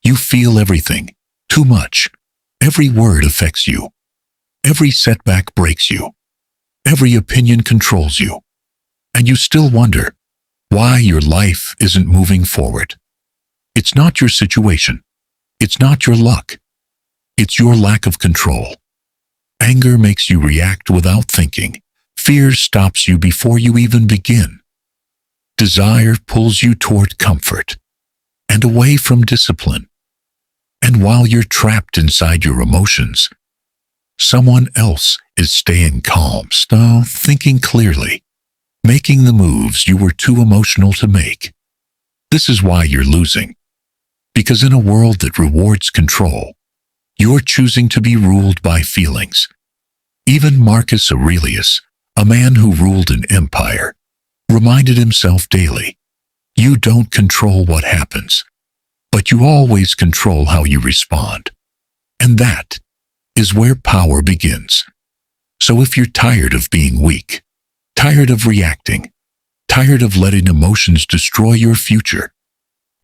You feel everything, too much. Every word affects you. Every setback breaks you. Every opinion controls you. And you still wonder why your life isn't moving forward. It's not your situation. It's not your luck. It's your lack of control. Anger makes you react without thinking. Fear stops you before you even begin. Desire pulls you toward comfort and away from discipline. And while you're trapped inside your emotions, someone else is staying calm, thinking clearly, making the moves you were too emotional to make. This is why you're losing. Because in a world that rewards control, you're choosing to be ruled by feelings. Even Marcus Aurelius, a man who ruled an empire, reminded himself daily, you don't control what happens, but you always control how you respond. And that is where power begins. So if you're tired of being weak, tired of reacting, tired of letting emotions destroy your future,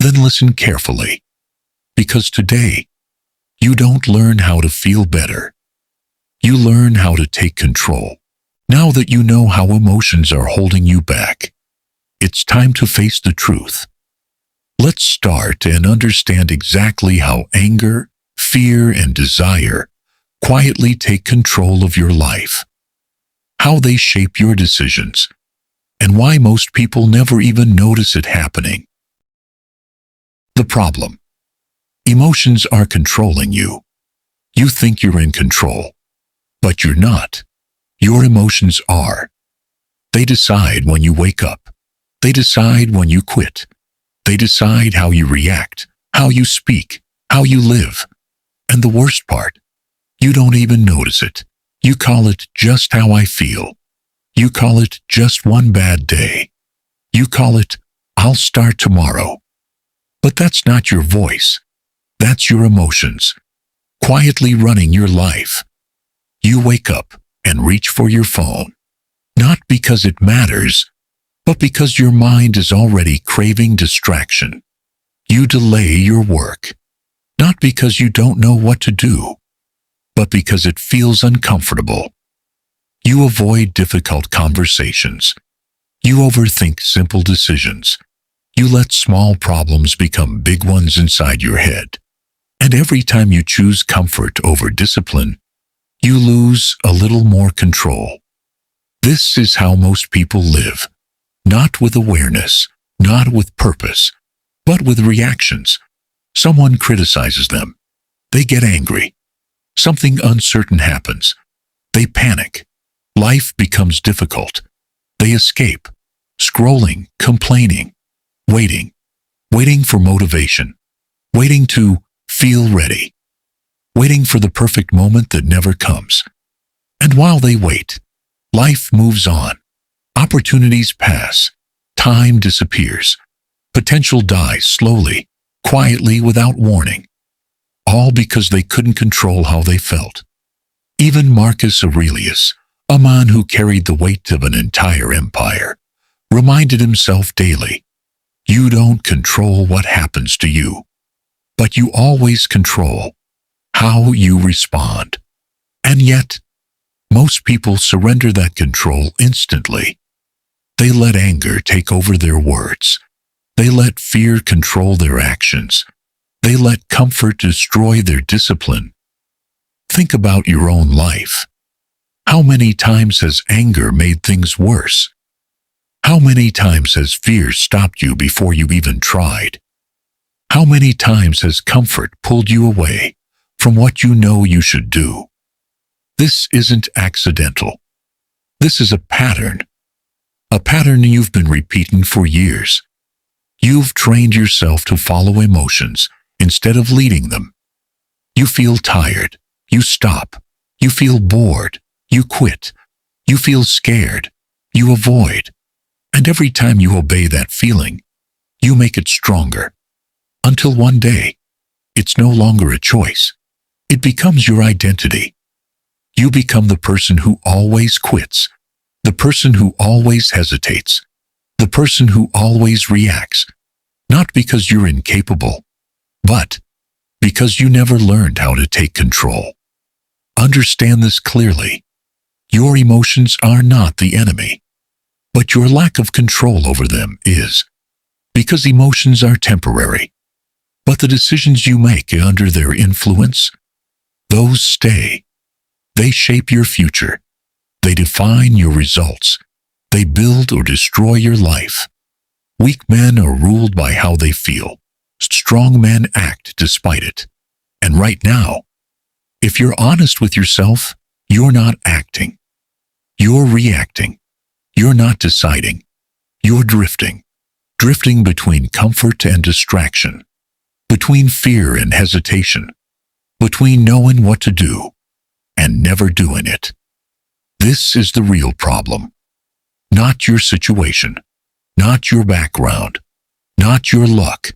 then listen carefully. Because today, you don't learn how to feel better. You learn how to take control. Now that you know how emotions are holding you back, it's time to face the truth. Let's start and understand exactly how anger, fear, and desire quietly take control of your life, how they shape your decisions, and why most people never even notice it happening. The problem: emotions are controlling you. You think you're in control, but you're not. Your emotions are. They decide when you wake up. They decide when you quit. They decide how you react, how you speak, how you live. And the worst part, you don't even notice it. You call it just how I feel. You call it just one bad day. You call it, I'll start tomorrow. But that's not your voice. That's your emotions, quietly running your life. You wake up and reach for your phone, not because it matters, but because your mind is already craving distraction. You delay your work, not because you don't know what to do, but because it feels uncomfortable. You avoid difficult conversations. You overthink simple decisions. You let small problems become big ones inside your head. And every time you choose comfort over discipline, you lose a little more control. This is how most people live, not with awareness, not with purpose, but with reactions. Someone criticizes them. They get angry. Something uncertain happens. They panic. Life becomes difficult. They escape, scrolling, complaining, waiting for motivation, waiting to feel ready, waiting for the perfect moment that never comes. And while they wait, life moves on. Opportunities pass. Time disappears. Potential dies slowly, quietly, without warning. All because they couldn't control how they felt. Even Marcus Aurelius, a man who carried the weight of an entire empire, reminded himself daily, you don't control what happens to you, but you always control how you respond. And yet, most people surrender that control instantly. They let anger take over their words. They let fear control their actions. They let comfort destroy their discipline. Think about your own life. How many times has anger made things worse? How many times has fear stopped you before you even tried? How many times has comfort pulled you away from what you know you should do? This isn't accidental. This is a pattern you've been repeating for years. You've trained yourself to follow emotions instead of leading them. You feel tired. You stop. You feel bored. You quit. You feel scared. You avoid. And every time you obey that feeling, you make it stronger. Until one day, it's no longer a choice. It becomes your identity. You become the person who always quits, the person who always hesitates, the person who always reacts, not because you're incapable, but because you never learned how to take control. Understand this clearly. Your emotions are not the enemy, but your lack of control over them is, because emotions are temporary. But the decisions you make under their influence, those stay. They shape your future. They define your results. They build or destroy your life. Weak men are ruled by how they feel. Strong men act despite it. And right now, if you're honest with yourself, you're not acting. You're reacting. You're not deciding. You're drifting. Drifting between comfort and distraction. Between fear and hesitation. Between knowing what to do and never doing it. This is the real problem. Not your situation. Not your background. Not your luck.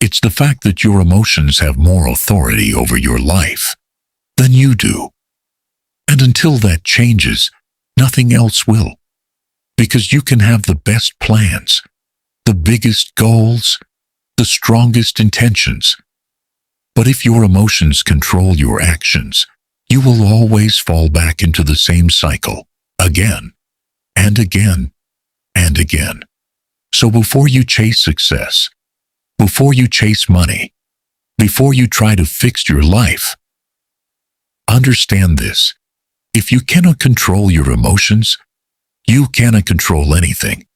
It's the fact that your emotions have more authority over your life than you do. And until that changes, nothing else will. Because you can have the best plans, the biggest goals, the strongest intentions. But if your emotions control your actions, you will always fall back into the same cycle, again, and again, and again. So before you chase success, before you chase money, before you try to fix your life, understand this. If you cannot control your emotions, you cannot control anything.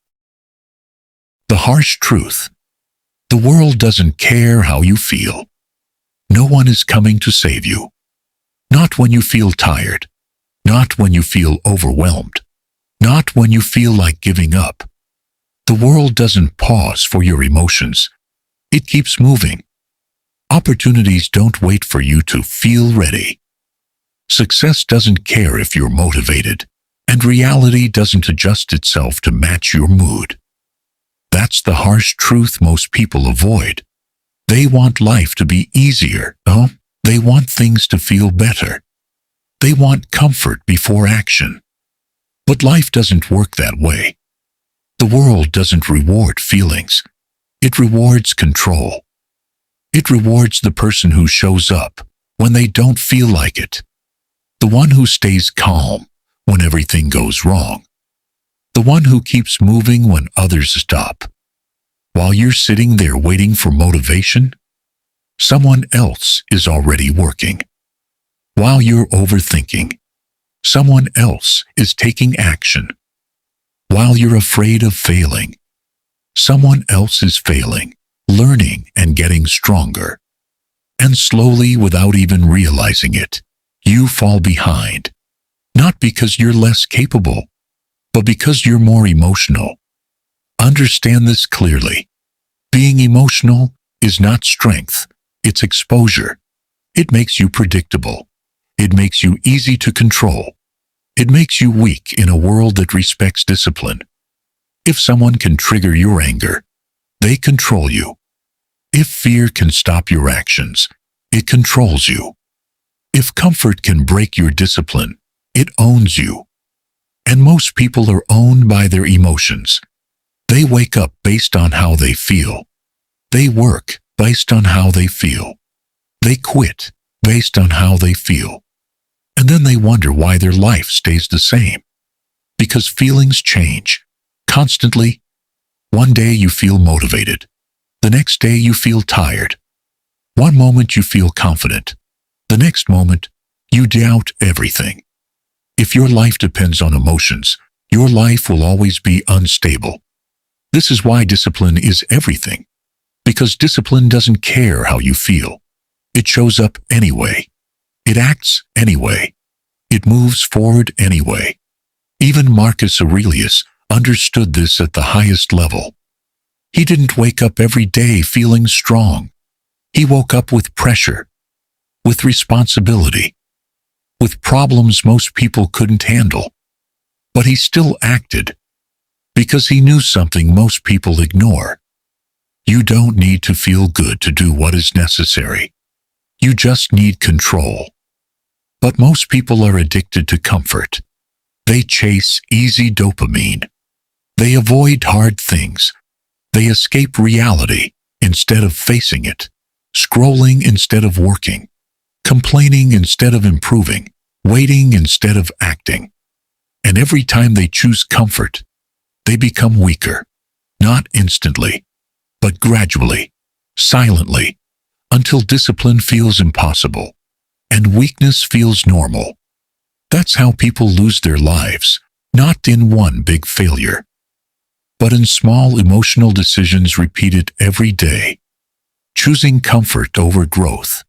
The harsh truth. The world doesn't care how you feel. No one is coming to save you. Not when you feel tired. Not when you feel overwhelmed. Not when you feel like giving up. The world doesn't pause for your emotions. It keeps moving. Opportunities don't wait for you to feel ready. Success doesn't care if you're motivated, and reality doesn't adjust itself to match your mood. That's the harsh truth most people avoid. They want life to be easier, no? They want things to feel better. They want comfort before action. But life doesn't work that way. The world doesn't reward feelings. It rewards control. It rewards the person who shows up when they don't feel like it. The one who stays calm when everything goes wrong. The one who keeps moving when others stop. While you're sitting there waiting for motivation, someone else is already working. While you're overthinking, someone else is taking action. While you're afraid of failing, someone else is failing, learning and getting stronger. And slowly, without even realizing it, you fall behind. Not because you're less capable, but because you're more emotional. Understand this clearly. Being emotional is not strength, it's exposure. It makes you predictable. It makes you easy to control. It makes you weak in a world that respects discipline. If someone can trigger your anger, they control you. If fear can stop your actions, it controls you. If comfort can break your discipline, it owns you. And most people are owned by their emotions. They wake up based on how they feel. They work based on how they feel. They quit based on how they feel. And then they wonder why their life stays the same. Because feelings change constantly. One day you feel motivated. The next day you feel tired. One moment you feel confident. The next moment you doubt everything. If your life depends on emotions, your life will always be unstable. This is why discipline is everything. Because discipline doesn't care how you feel. It shows up anyway. It acts anyway. It moves forward anyway. Even Marcus Aurelius understood this at the highest level. He didn't wake up every day feeling strong. He woke up with pressure, with responsibility, with problems most people couldn't handle. But he still acted, because he knew something most people ignore. You don't need to feel good to do what is necessary. You just need control. But most people are addicted to comfort. They chase easy dopamine. They avoid hard things. They escape reality instead of facing it. scrolling instead of working, complaining instead of improving, waiting instead of acting. And every time they choose comfort, they become weaker, not instantly, but gradually, silently, until discipline feels impossible and weakness feels normal. That's how people lose their lives, not in one big failure, but in small emotional decisions repeated every day. Choosing comfort over growth,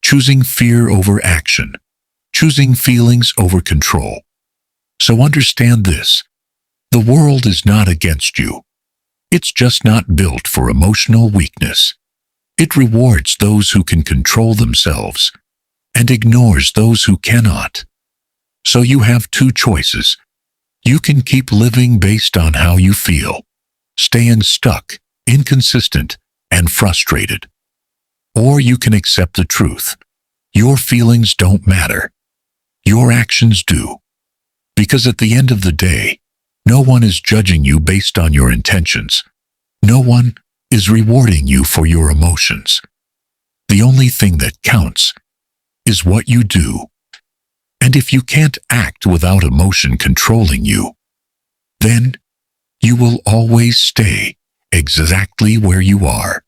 choosing fear over action, choosing feelings over control. So understand this: the world is not against you. It's just not built for emotional weakness. It rewards those who can control themselves and ignores those who cannot. So you have two choices. You can keep living based on how you feel, staying stuck, inconsistent, and frustrated. Or you can accept the truth. Your feelings don't matter. Your actions do. Because at the end of the day, no one is judging you based on your intentions. No one is rewarding you for your emotions. The only thing that counts is what you do. And if you can't act without emotion controlling you, then you will always stay exactly where you are.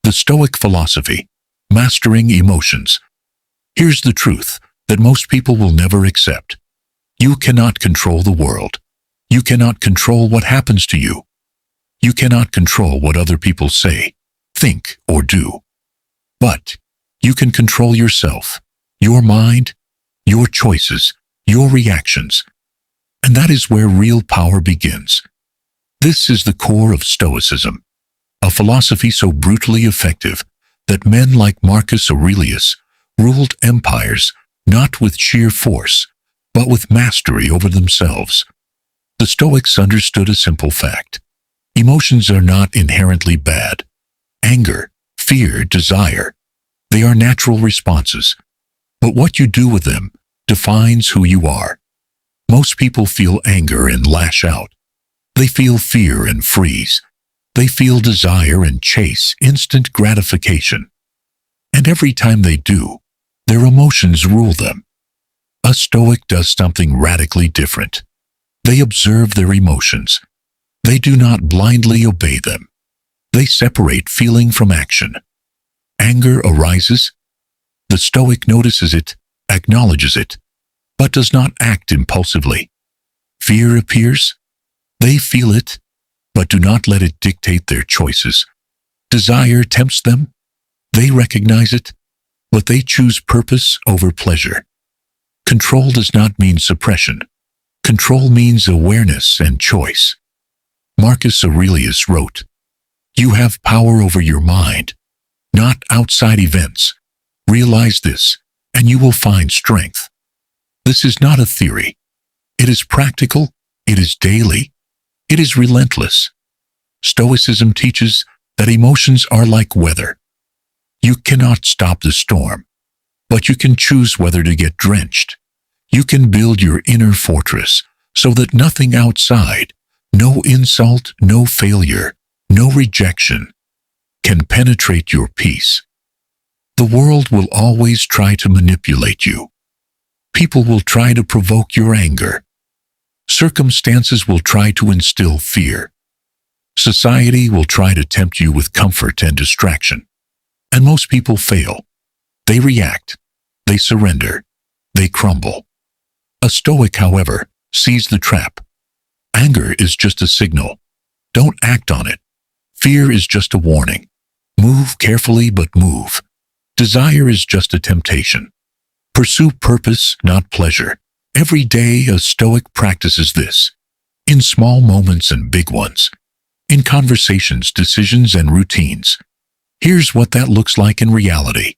The Stoic philosophy, mastering emotions. Here's the truth that most people will never accept. You cannot control the world. You cannot control what happens to you. You cannot control what other people say, think, or do. But you can control yourself, your mind, your choices, your reactions. And that is where real power begins. This is the core of Stoicism, a philosophy so brutally effective that men like Marcus Aurelius ruled empires not with sheer force, but with mastery over themselves. The Stoics understood a simple fact. Emotions are not inherently bad. Anger, fear, desire, they are natural responses. But what you do with them defines who you are. Most people feel anger and lash out. They feel fear and freeze. They feel desire and chase instant gratification. And every time they do, their emotions rule them. A Stoic does something radically different. They observe their emotions. They do not blindly obey them. They separate feeling from action. Anger arises. The Stoic notices it, acknowledges it, but does not act impulsively. Fear appears. They feel it, but do not let it dictate their choices. Desire tempts them. They recognize it, but they choose purpose over pleasure. Control does not mean suppression. Control means awareness and choice. Marcus Aurelius wrote, "You have power over your mind, not outside events. Realize this, and you will find strength." This is not a theory. It is practical, it is daily, it is relentless. Stoicism teaches that emotions are like weather. You cannot stop the storm, but you can choose whether to get drenched. You can build your inner fortress so that nothing outside, no insult, no failure, no rejection, can penetrate your peace. The world will always try to manipulate you. People will try to provoke your anger. Circumstances will try to instill fear. Society will try to tempt you with comfort and distraction. And most people fail. They react. They surrender. They crumble. A Stoic, however, sees the trap. Anger is just a signal. Don't act on it. Fear is just a warning. Move carefully, but move. Desire is just a temptation. Pursue purpose, not pleasure. Every day, a Stoic practices this. In small moments and big ones. In conversations, decisions, and routines. Here's what that looks like in reality.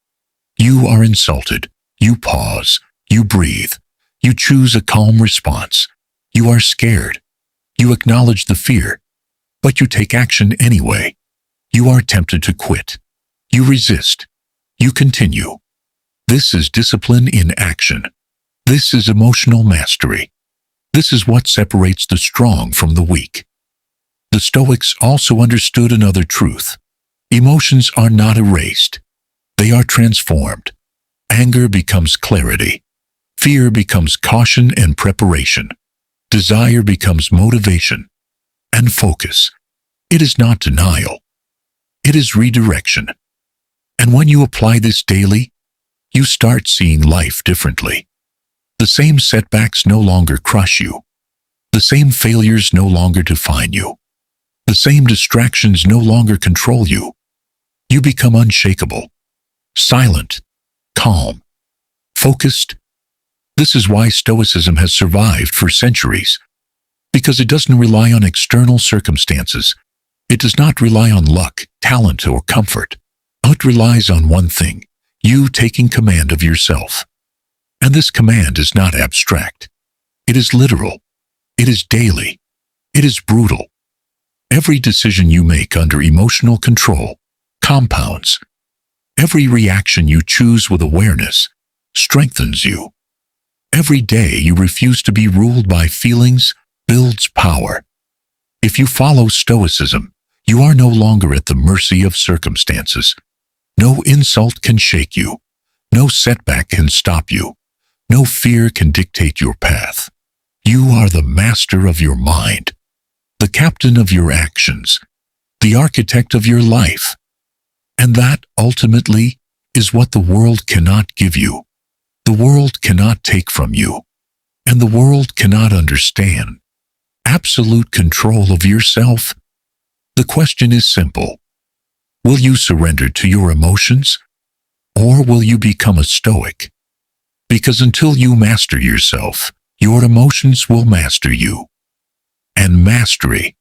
You are insulted. You pause. You breathe. You choose a calm response. You are scared. You acknowledge the fear, but you take action anyway. You are tempted to quit. You resist. You continue. This is discipline in action. This is emotional mastery. This is what separates the strong from the weak. The Stoics also understood another truth. Emotions are not erased. They are transformed. Anger becomes clarity. Fear becomes caution and preparation. Desire becomes motivation. And focus. It is not denial. It is redirection. And when you apply this daily, you start seeing life differently. The same setbacks no longer crush you. The same failures no longer define you. The same distractions no longer control you. You become unshakable, silent, calm, focused. This is why Stoicism has survived for centuries, because it doesn't rely on external circumstances. It does not rely on luck, talent, or comfort. It relies on one thing: you taking command of yourself. And this command is not abstract. It is literal. It is daily. It is brutal. Every decision you make under emotional control compounds. Every reaction you choose with awareness strengthens you. Every day you refuse to be ruled by feelings builds power. If you follow Stoicism, you are no longer at the mercy of circumstances. No insult can shake you. No setback can stop you. No fear can dictate your path. You are the master of your mind, the captain of your actions, the architect of your life. And that, ultimately, is what the world cannot give you. The world cannot take from you. And the world cannot understand. Absolute control of yourself. The question is simple. Will you surrender to your emotions? Or will you become a Stoic? Because until you master yourself, your emotions will master you. And mastery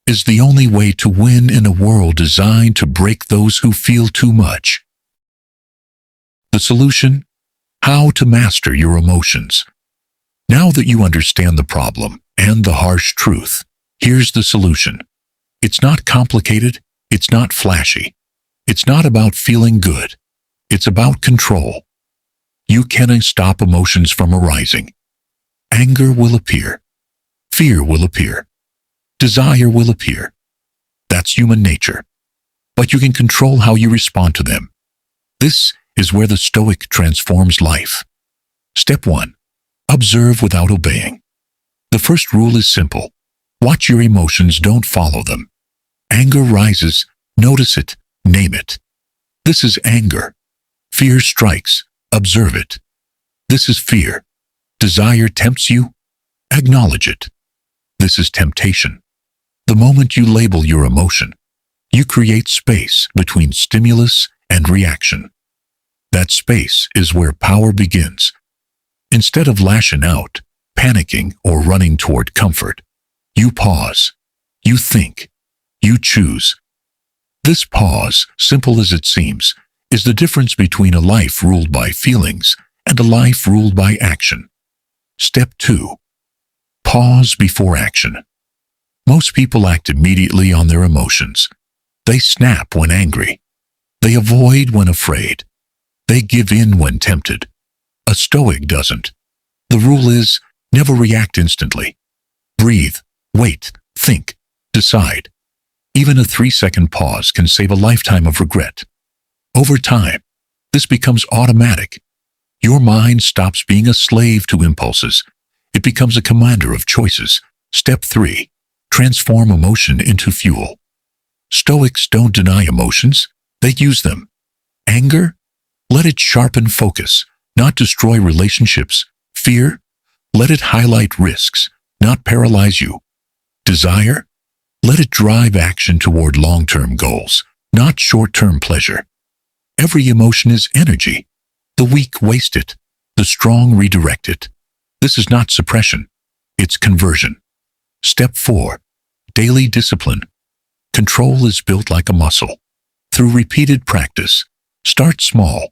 is the only way to win in a world designed to break those who feel too much. The solution? How to master your emotions. Now that you understand the problem and the harsh truth, here's the solution. It's not complicated. It's not flashy. It's not about feeling good. It's about control. You can stop emotions from arising. Anger will appear. Fear will appear. Desire will appear. That's human nature. But you can control how you respond to them. This is where the Stoic transforms life. Step 1. Observe without obeying. The first rule is simple. Watch your emotions, don't follow them. Anger rises, notice it, name it. This is anger. Fear strikes, observe it. This is fear. Desire tempts you, acknowledge it. This is temptation. The moment you label your emotion, you create space between stimulus and reaction. That space is where power begins. Instead of lashing out, panicking, or running toward comfort, you pause. You think. You choose. This pause, simple as it seems, is the difference between a life ruled by feelings and a life ruled by action. Step 2. Pause before action. Most people act immediately on their emotions. They snap when angry. They avoid when afraid. They give in when tempted. A Stoic doesn't. The rule is, never react instantly. Breathe, wait, think, decide. Even a 3-second pause can save a lifetime of regret. Over time, this becomes automatic. Your mind stops being a slave to impulses. It becomes a commander of choices. Step 3. Transform emotion into fuel. Stoics don't deny emotions. They use them. Anger? Let it sharpen focus, not destroy relationships. Fear? Let it highlight risks, not paralyze you. Desire? Let it drive action toward long-term goals, not short-term pleasure. Every emotion is energy. The weak waste it. The strong redirect it. This is not suppression. It's conversion. Step 4. Daily discipline. Control is built like a muscle. Through repeated practice. Start small.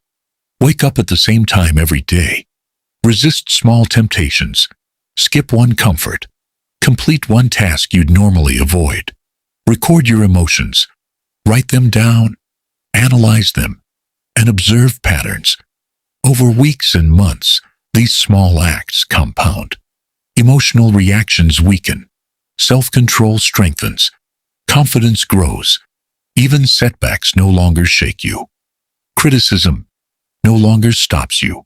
Wake up at the same time every day. Resist small temptations. Skip one comfort. Complete one task you'd normally avoid. Record your emotions. Write them down. Analyze them. And observe patterns. Over weeks and months, these small acts compound. Emotional reactions weaken. Self-control strengthens. Confidence grows. Even setbacks no longer shake you. Criticism no longer stops you.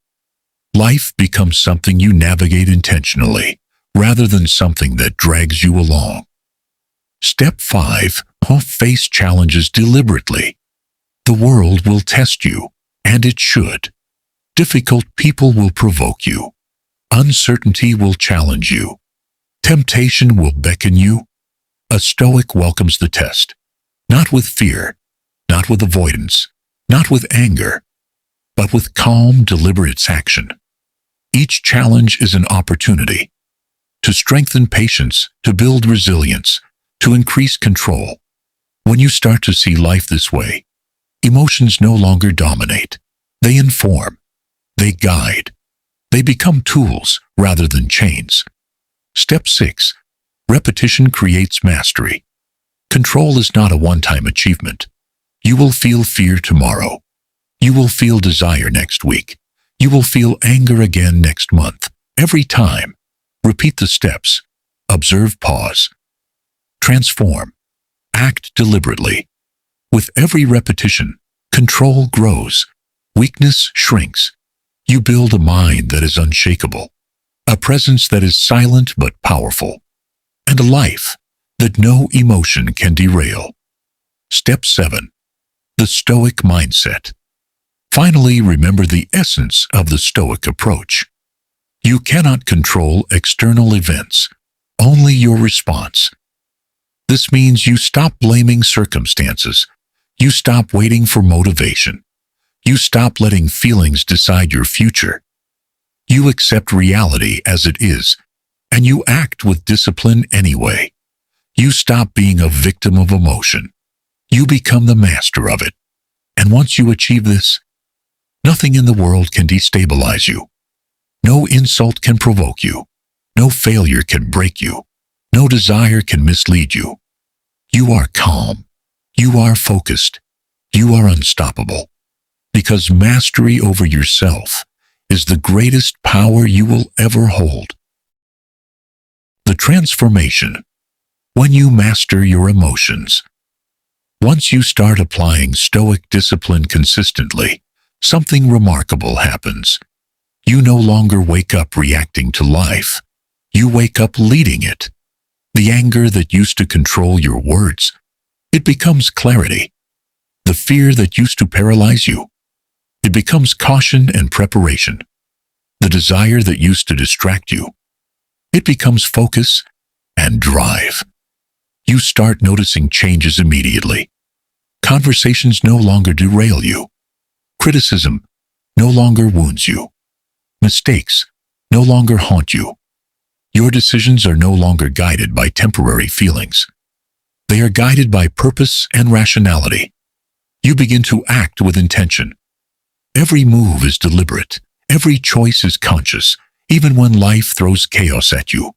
Life becomes something you navigate intentionally, rather than something that drags you along. Step 5. Face challenges deliberately. The world will test you, and it should. Difficult people will provoke you. Uncertainty will challenge you. Temptation will beckon you. A Stoic welcomes the test, not with fear, not with avoidance, not with anger, but with calm, deliberate action. Each challenge is an opportunity to strengthen patience, to build resilience, to increase control. When you start to see life this way, emotions no longer dominate. They inform. They guide. They become tools rather than chains. Step 6. Repetition creates mastery. Control is not a one-time achievement. You will feel fear tomorrow. You will feel desire next week. You will feel anger again next month. Every time, repeat the steps. Observe, pause. Transform. Act deliberately. With every repetition, control grows. Weakness shrinks. You build a mind that is unshakable, a presence that is silent but powerful, and a life that no emotion can derail. Step 7. The Stoic mindset. Finally, remember the essence of the Stoic approach. You cannot control external events, only your response. This means you stop blaming circumstances. You stop waiting for motivation. You stop letting feelings decide your future. You accept reality as it is, and you act with discipline anyway. You stop being a victim of emotion. You become the master of it. And once you achieve this, nothing in the world can destabilize you. No insult can provoke you. No failure can break you. No desire can mislead you. You are calm. You are focused. You are unstoppable. Because mastery over yourself is the greatest power you will ever hold. The transformation. When you master your emotions. Once you start applying Stoic discipline consistently, something remarkable happens. You no longer wake up reacting to life. You wake up leading it. The anger that used to control your words, it becomes clarity. The fear that used to paralyze you, it becomes caution and preparation. The desire that used to distract you, it becomes focus and drive. You start noticing changes immediately. Conversations no longer derail you. Criticism no longer wounds you. Mistakes no longer haunt you. Your decisions are no longer guided by temporary feelings. They are guided by purpose and rationality. You begin to act with intention. Every move is deliberate. Every choice is conscious, even when life throws chaos at you.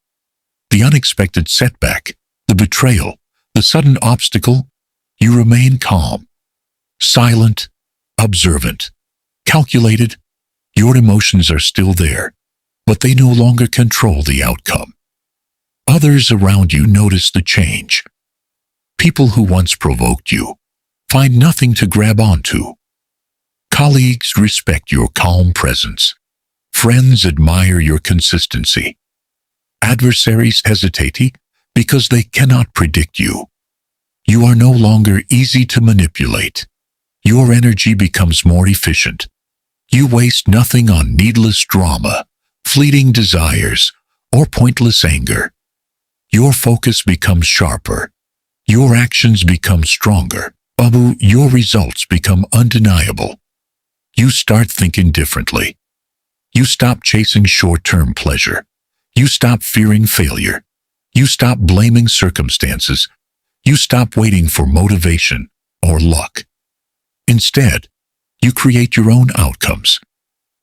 The unexpected setback, the betrayal, the sudden obstacle, you remain calm, silent, observant, calculated. Your emotions are still there, but they no longer control the outcome. Others around you notice the change. People who once provoked you find nothing to grab onto. Colleagues respect your calm presence. Friends admire your consistency. Adversaries hesitate because they cannot predict you. You are no longer easy to manipulate. Your energy becomes more efficient. You waste nothing on needless drama, fleeting desires, or pointless anger. Your focus becomes sharper. Your actions become stronger. Your results become undeniable. You start thinking differently. You stop chasing short-term pleasure. You stop fearing failure. You stop blaming circumstances. You stop waiting for motivation or luck. Instead, you create your own outcomes.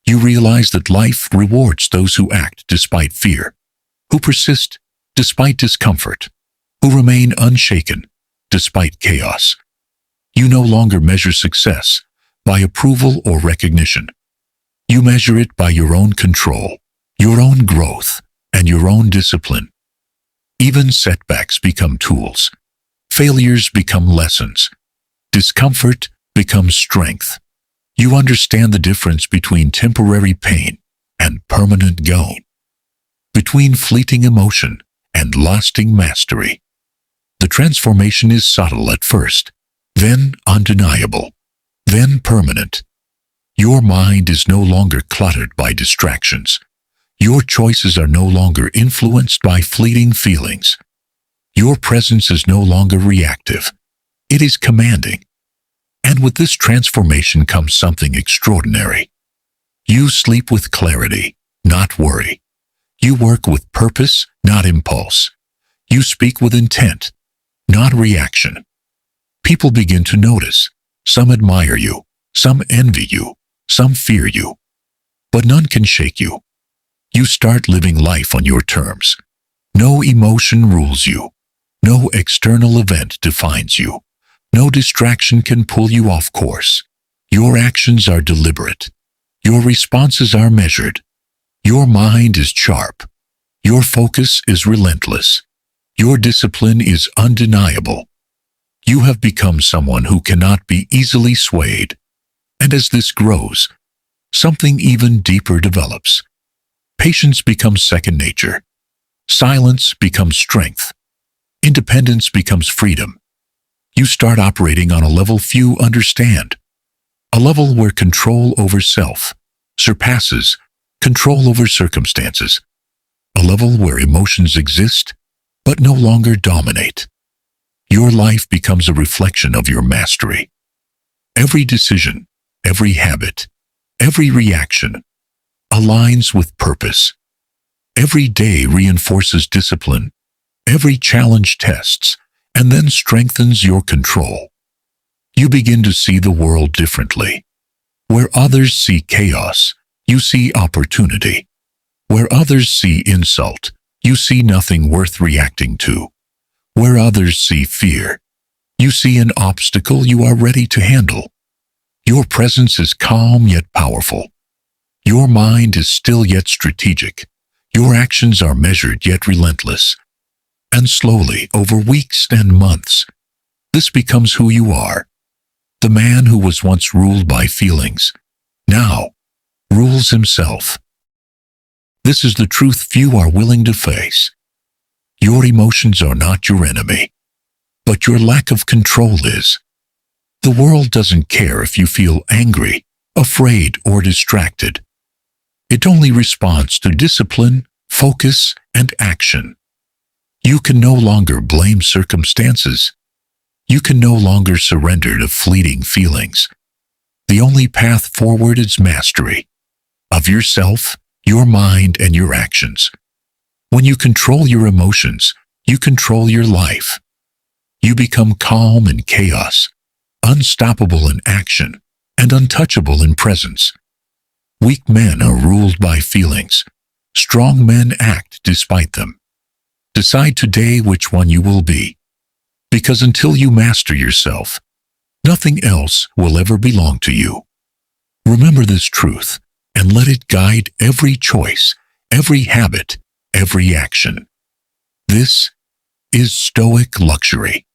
You realize that life rewards those who act despite fear, who persist despite discomfort, who remain unshaken despite chaos. You no longer measure success by approval or recognition. You measure it by your own control, your own growth, and your own discipline. Even setbacks become tools. Failures become lessons. Discomfort becomes strength. You understand the difference between temporary pain and permanent gain, between fleeting emotion and lasting mastery. The transformation is subtle at first, then undeniable, then permanent. Your mind is no longer cluttered by distractions. Your choices are no longer influenced by fleeting feelings. Your presence is no longer reactive. It is commanding. And with this transformation comes something extraordinary. You sleep with clarity, not worry. You work with purpose, not impulse. You speak with intent, not reaction. People begin to notice. Some admire you, some envy you, some fear you. But none can shake you. You start living life on your terms. No emotion rules you. No external event defines you. No distraction can pull you off course. Your actions are deliberate. Your responses are measured. Your mind is sharp. Your focus is relentless. Your discipline is undeniable. You have become someone who cannot be easily swayed. And as this grows, something even deeper develops. Patience becomes second nature. Silence becomes strength. Independence becomes freedom. You start operating on a level few understand, a level where control over self surpasses control over circumstances, a level where emotions exist but no longer dominate. Your life becomes a reflection of your mastery. Every decision, every habit, every reaction aligns with purpose. Every day reinforces discipline. Every challenge tests and then strengthens your control. You begin to see the world differently. Where others see chaos, you see opportunity. Where others see insult, you see nothing worth reacting to. Where others see fear, you see an obstacle you are ready to handle. Your presence is calm yet powerful. Your mind is still yet strategic. Your actions are measured yet relentless. And slowly, over weeks and months, this becomes who you are. The man who was once ruled by feelings, now rules himself. This is the truth few are willing to face. Your emotions are not your enemy, but your lack of control is. The world doesn't care if you feel angry, afraid, or distracted. It only responds to discipline, focus, and action. You can no longer blame circumstances. You can no longer surrender to fleeting feelings. The only path forward is mastery of yourself, your mind, and your actions. When you control your emotions, you control your life. You become calm in chaos, unstoppable in action, and untouchable in presence. Weak men are ruled by feelings. Strong men act despite them. Decide today which one you will be, because until you master yourself, nothing else will ever belong to you. Remember this truth and let it guide every choice, every habit, every action. This is Stoic luxury.